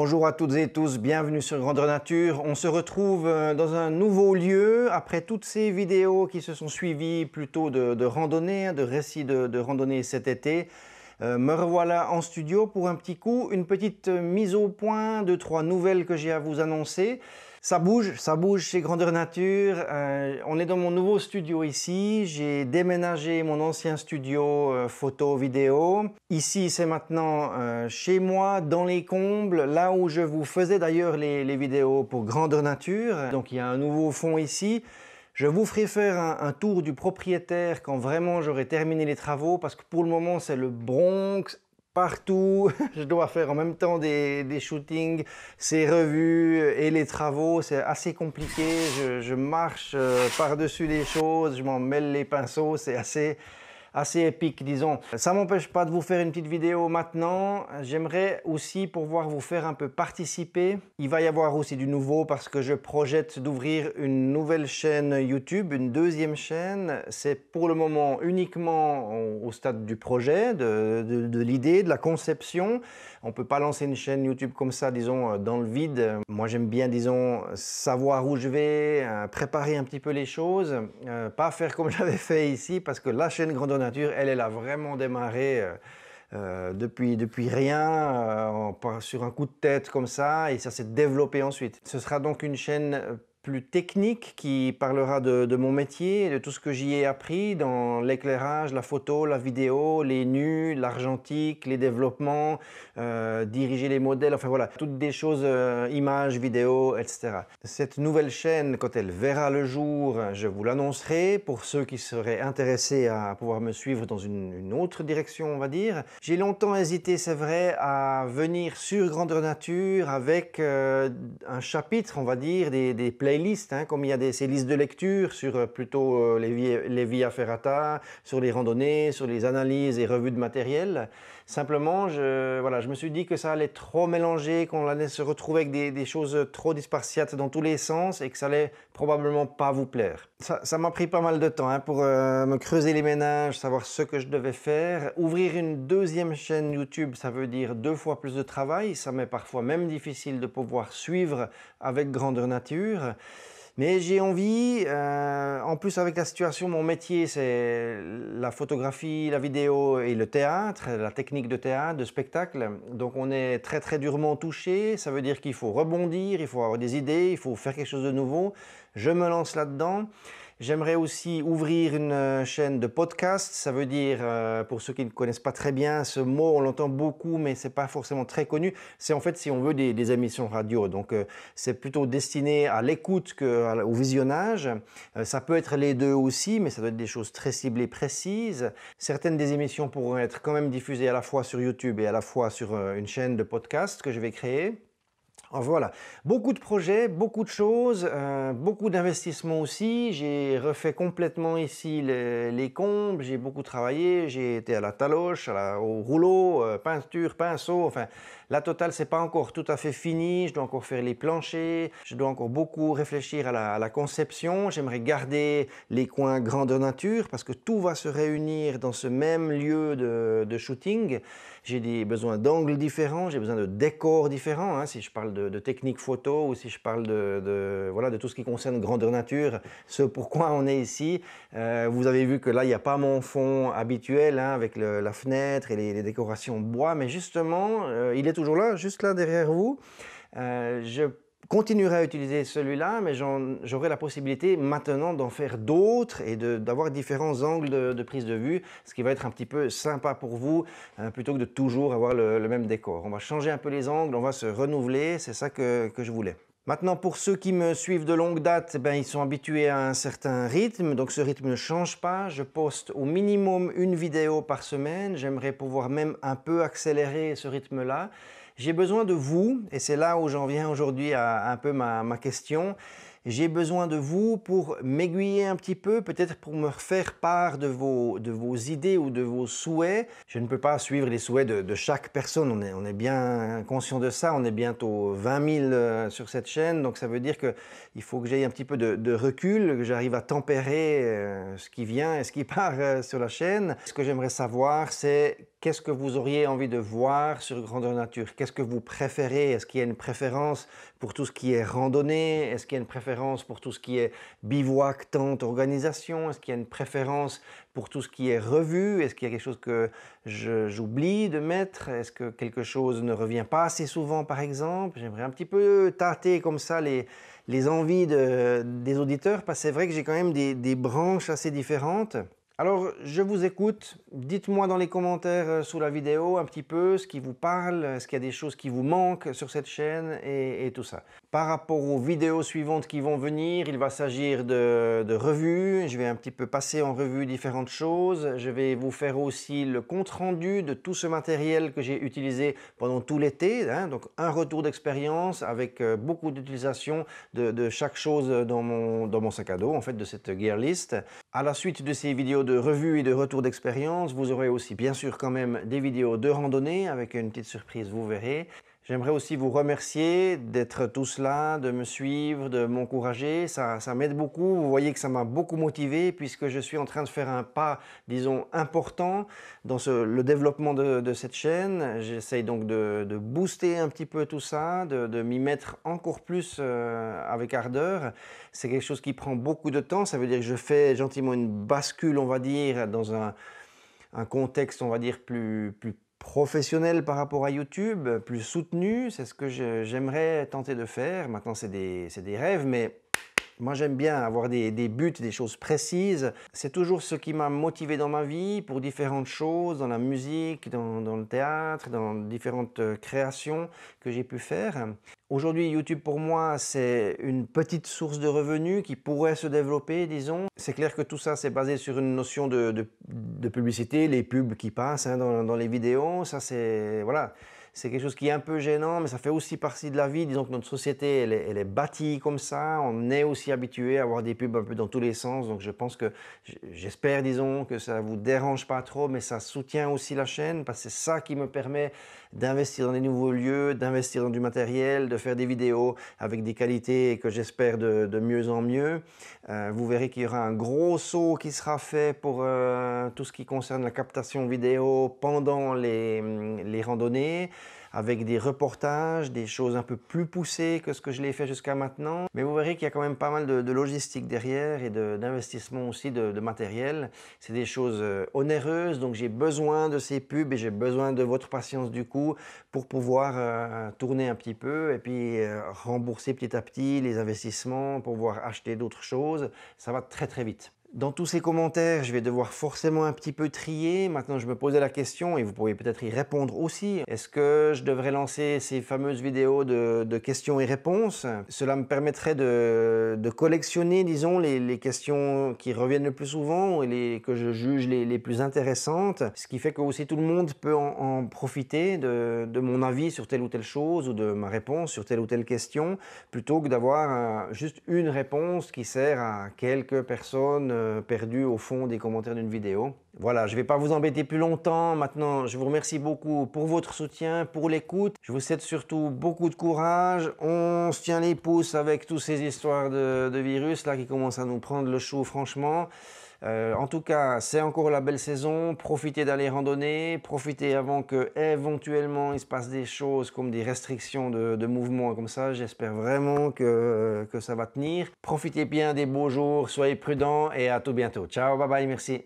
Bonjour à toutes et tous, bienvenue sur Grandeur Nature. On se retrouve dans un nouveau lieu après toutes ces vidéos qui se sont suivies plutôt de randonnée, de récits de randonnée cet été. Me revoilà en studio pour un petit coup, une petite mise au point de 3 nouvelles que j'ai à vous annoncer. Ça bouge chez Grandeur Nature. On est dans mon nouveau studio ici. J'ai déménagé mon ancien studio photo, vidéo. Ici, c'est maintenant chez moi, dans les combles, là où je vous faisais d'ailleurs les vidéos pour Grandeur Nature. Donc il y a un nouveau fond ici. Je vous ferai faire un tour du propriétaire quand vraiment j'aurai terminé les travaux parce que pour le moment, c'est le Bronx. Partout, je dois faire en même temps des shootings, ces revues et les travaux, c'est assez compliqué, je marche par-dessus les choses, je m'en mêle les pinceaux, c'est assez épique, disons. Ça m'empêche pas de vous faire une petite vidéo maintenant. J'aimerais aussi pouvoir vous faire un peu participer. Il va y avoir aussi du nouveau parce que je projette d'ouvrir une nouvelle chaîne YouTube, une deuxième chaîne. C'est pour le moment uniquement au stade du projet, de l'idée, de la conception. On peut pas lancer une chaîne YouTube comme ça, disons, dans le vide. Moi, j'aime bien, disons, savoir où je vais, préparer un petit peu les choses, pas faire comme j'avais fait ici parce que la chaîne Grandeur Nature, elle a vraiment démarré depuis rien, sur un coup de tête comme ça, et ça s'est développé ensuite. Ce sera donc une chaîne plus technique qui parlera de mon métier, de tout ce que j'y ai appris dans l'éclairage, la photo, la vidéo, les nus, l'argentique, les développements, diriger les modèles, enfin voilà, toutes des choses, images, vidéos, etc. Cette nouvelle chaîne, quand elle verra le jour, je vous l'annoncerai pour ceux qui seraient intéressés à pouvoir me suivre dans une autre direction, on va dire. J'ai longtemps hésité, c'est vrai, à venir sur Grandeur Nature avec un chapitre, on va dire, des playlists, hein, comme il y a ces listes de lecture sur plutôt les via ferrata, sur les randonnées, sur les analyses et revues de matériel. Simplement, je me suis dit que ça allait trop mélanger, qu'on allait se retrouver avec des choses trop dispartiates dans tous les sens et que ça allait probablement pas vous plaire. Ça m'a pris pas mal de temps pour me creuser les méninges, savoir ce que je devais faire. Ouvrir une deuxième chaîne YouTube, ça veut dire 2 fois plus de travail. Ça m'est parfois même difficile de pouvoir suivre avec Grandeur Nature. Mais j'ai envie, en plus avec la situation, mon métier c'est la photographie, la vidéo et le théâtre, la technique de théâtre, de spectacle. Donc on est très très durement touché, ça veut dire qu'il faut rebondir, il faut avoir des idées, il faut faire quelque chose de nouveau. Je me lance là-dedans. J'aimerais aussi ouvrir une chaîne de podcast, ça veut dire, pour ceux qui ne connaissent pas très bien ce mot, on l'entend beaucoup mais c'est pas forcément très connu, c'est en fait si on veut des émissions radio, donc c'est plutôt destiné à l'écoute qu'au visionnage. Ça peut être les deux aussi, mais ça doit être des choses très ciblées, précises. Certaines des émissions pourront être quand même diffusées à la fois sur YouTube et à la fois sur une chaîne de podcast que je vais créer. Voilà, beaucoup de projets, beaucoup de choses, beaucoup d'investissements aussi. J'ai refait complètement ici les combles, j'ai beaucoup travaillé, j'ai été à la taloche, au rouleau, peinture, pinceau, enfin la totale c'est pas encore tout à fait fini, je dois encore faire les planchers, je dois encore beaucoup réfléchir à la conception. J'aimerais garder les coins Grandeur Nature parce que tout va se réunir dans ce même lieu de shooting. J'ai des besoins d'angles différents, j'ai besoin de décors différents, hein, si je parle de technique photo ou si je parle de tout ce qui concerne Grandeur Nature, ce pourquoi on est ici. Vous avez vu que là, il n'y a pas mon fond habituel, hein, avec la fenêtre et les décorations bois, mais justement, il est toujours là, juste là derrière vous. Je continuerai à utiliser celui-là, mais j'aurai la possibilité maintenant d'en faire d'autres et d'avoir différents angles de prise de vue, ce qui va être un petit peu sympa pour vous, plutôt que de toujours avoir le même décor. On va changer un peu les angles, on va se renouveler, c'est ça que je voulais. Maintenant, pour ceux qui me suivent de longue date, ils sont habitués à un certain rythme, donc ce rythme ne change pas. Je poste au minimum une vidéo par semaine. J'aimerais pouvoir même un peu accélérer ce rythme-là. J'ai besoin de vous, et c'est là où j'en viens aujourd'hui à un peu ma question. J'ai besoin de vous pour m'aiguiller un petit peu, peut-être pour me faire part de vos idées ou de vos souhaits. Je ne peux pas suivre les souhaits de chaque personne, on est bien conscient de ça. On est bientôt 20 000 sur cette chaîne, donc ça veut dire qu'il faut que j'aie un petit peu de recul, que j'arrive à tempérer ce qui vient et ce qui part sur la chaîne. Ce que j'aimerais savoir, c'est qu'est-ce que vous auriez envie de voir sur Grandeur Nature? Qu'est-ce que vous préférez? Est-ce qu'il y a une préférence pour tout ce qui est randonnée? Est-ce qu'il y a une préférence pour tout ce qui est bivouac, tente, organisation? Est-ce qu'il y a une préférence pour tout ce qui est revue? Est-ce qu'il y a quelque chose que j'oublie de mettre? Est-ce que quelque chose ne revient pas assez souvent, par exemple? J'aimerais un petit peu tâter comme ça les envies des auditeurs, parce que c'est vrai que j'ai quand même des branches assez différentes. Alors, je vous écoute. Dites-moi dans les commentaires sous la vidéo un petit peu ce qui vous parle, est-ce qu'il y a des choses qui vous manquent sur cette chaîne et tout ça. Par rapport aux vidéos suivantes qui vont venir, il va s'agir de revues. Je vais un petit peu passer en revue différentes choses. Je vais vous faire aussi le compte-rendu de tout ce matériel que j'ai utilisé pendant tout l'été. Donc, un retour d'expérience avec beaucoup d'utilisation de chaque chose dans mon sac à dos, en fait, de cette gear list. À la suite de ces vidéos de revue et de retour d'expérience, vous aurez aussi bien sûr quand même des vidéos de randonnée avec une petite surprise, vous verrez. J'aimerais aussi vous remercier d'être tous là, de me suivre, de m'encourager. Ça m'aide beaucoup. Vous voyez que ça m'a beaucoup motivé puisque je suis en train de faire un pas, disons, important dans le développement de cette chaîne. J'essaye donc de booster un petit peu tout ça, de m'y mettre encore plus avec ardeur. C'est quelque chose qui prend beaucoup de temps. Ça veut dire que je fais gentiment une bascule, on va dire, dans un contexte, on va dire, plus professionnel par rapport à YouTube, plus soutenu. C'est ce que j'aimerais tenter de faire. Maintenant, c'est des rêves, mais moi, j'aime bien avoir des buts, des choses précises. C'est toujours ce qui m'a motivé dans ma vie pour différentes choses, dans la musique, dans le théâtre, dans différentes créations que j'ai pu faire. Aujourd'hui, YouTube pour moi, c'est une petite source de revenus qui pourrait se développer, disons. C'est clair que tout ça, c'est basé sur une notion de publicité, les pubs qui passent dans les vidéos. Ça, voilà. C'est quelque chose qui est un peu gênant, mais ça fait aussi partie de la vie. Disons que notre société, elle est bâtie comme ça. On est aussi habitué à avoir des pubs un peu dans tous les sens. Donc je pense que, j'espère, disons, que ça ne vous dérange pas trop, mais ça soutient aussi la chaîne parce que c'est ça qui me permet d'investir dans des nouveaux lieux, d'investir dans du matériel, de faire des vidéos avec des qualités que j'espère de mieux en mieux. Vous verrez qu'il y aura un gros saut qui sera fait pour tout ce qui concerne la captation vidéo pendant les randonnées, avec des reportages, des choses un peu plus poussées que ce que je l'ai fait jusqu'à maintenant. Mais vous verrez qu'il y a quand même pas mal de logistique derrière et d'investissement aussi de matériel. C'est des choses onéreuses, donc j'ai besoin de ces pubs et j'ai besoin de votre patience du coup pour pouvoir tourner un petit peu et puis rembourser petit à petit les investissements pour pouvoir acheter d'autres choses. Ça va très très vite. Dans tous ces commentaires, je vais devoir forcément un petit peu trier. Maintenant, je me posais la question, et vous pourriez peut-être y répondre aussi. Est-ce que je devrais lancer ces fameuses vidéos de questions et réponses? Cela me permettrait de collectionner, disons, les questions qui reviennent le plus souvent et que je juge les plus intéressantes. Ce qui fait que aussi tout le monde peut en profiter de mon avis sur telle ou telle chose ou de ma réponse sur telle ou telle question, plutôt que d'avoir juste une réponse qui sert à quelques personnes perdu au fond des commentaires d'une vidéo. Voilà, je ne vais pas vous embêter plus longtemps. Maintenant, je vous remercie beaucoup pour votre soutien, pour l'écoute. Je vous souhaite surtout beaucoup de courage. On se tient les pouces avec toutes ces histoires de virus là qui commencent à nous prendre le chou, franchement. En tout cas, c'est encore la belle saison. Profitez d'aller randonner. Profitez avant que éventuellement il se passe des choses comme des restrictions de mouvement comme ça. J'espère vraiment que ça va tenir. Profitez bien des beaux jours. Soyez prudents et à tout bientôt. Ciao, bye bye, merci.